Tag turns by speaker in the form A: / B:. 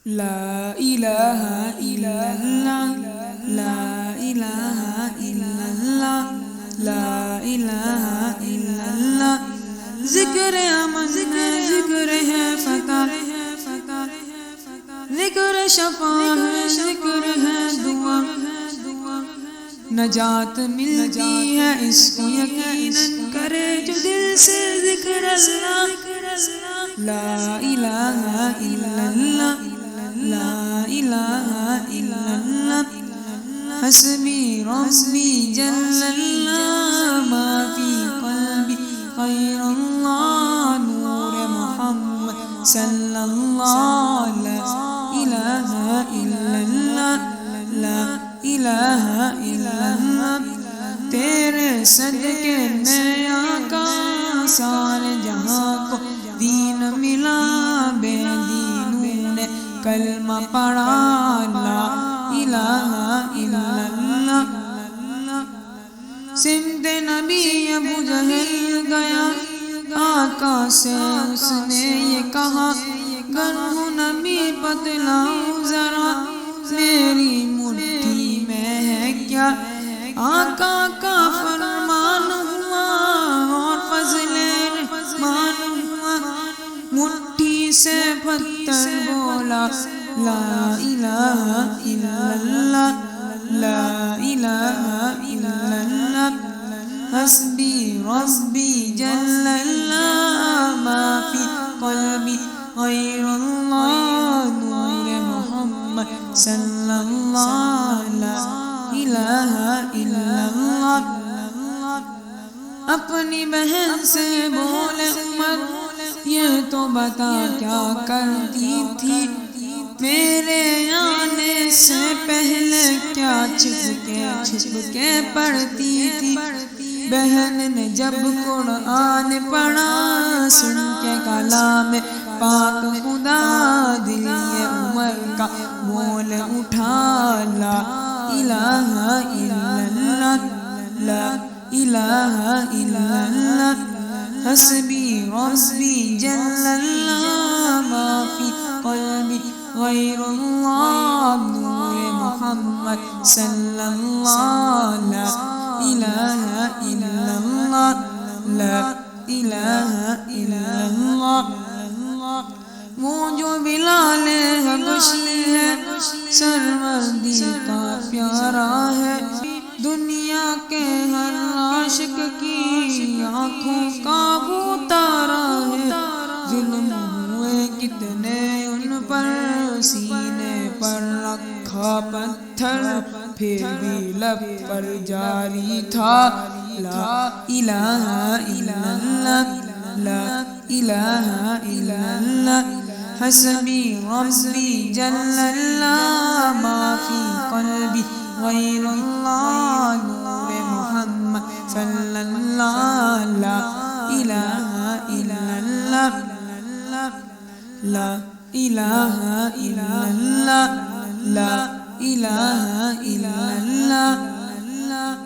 A: لا الہ الا اللہ، لا الہ الا اللہ، لا الہ الا اللہ۔ ذکر امن ہے، ذکر ہے فتح، ذکر شفا ہے، ذکر ہے دعا، نجات ملتی ہے اس کو یقیناً کرے جو دل سے ذکر اللہ۔ لا الہ الا اللہ، لا الہ الا اللہ، حسبی ربی جل اللہ، ما فی قلبی غیر اللہ، نور محمد صلی اللہ، لا الہ الا اللہ، لا الہ الا اللہ۔ تیرے صدقے میں آقا سارے جہاں کو دین ملا، بے دینوں نے کلمہ پڑھا، لا الہ الا اللہ۔ سمت نبی ابو جہل گیا، آقا سے اس نے یہ کہا، گر ہوں نبی بتلاؤ ذرا، میری مٹھی میں ہے کیا؟ آقا کا فرمان ہوا اور فضل رحمان ہوا، مٹھی سے پتھر بولا، لا الہ الا اللہ، لا الہ الا اللہ، حسبی ربی جل اللہ، ما فی قلبی غیر اللہ، نور محمد صلی اللہ، لا الہ الا اللہ۔ اپنی بہن سے بولے عمر، یہ تو بتا کیا کرتی تھی، میرے آنے سے پہلے کیا چھپ کے پڑھتی تھی؟ بہن نے جب قرآن پڑھا، سن کے کلام پاک خدا، دل یہ عمر کا بول اٹھا، لا الہ الا اللہ، لا الہ الا اللہ، حسبی ربی جل اللہ، ما فی قلبی غیر اللہ، نور محمد صلی اللہ، لا الہ الا اللہ، لا الہ الا اللہ۔ وہ جو بلال حبشی ہے، سروردی کا پیارا ہے، دنیا کے ہر عاشق کی آنکھوں کا وہ تارا ہے، ظلم ہوئے کتنے ان پر، سینے پر رکھا پتھر، پھر بھی لب پر جاری تھا، لا الہ الا اللہ، لا الہ الا اللہ، حسبی ربی جل اللہ، ما فی قلبی غیر اللہ، نور محمد صلی اللہ، لا الہ الا اللہ، لا الہ الا اللہ، لا الہ الا اللہ۔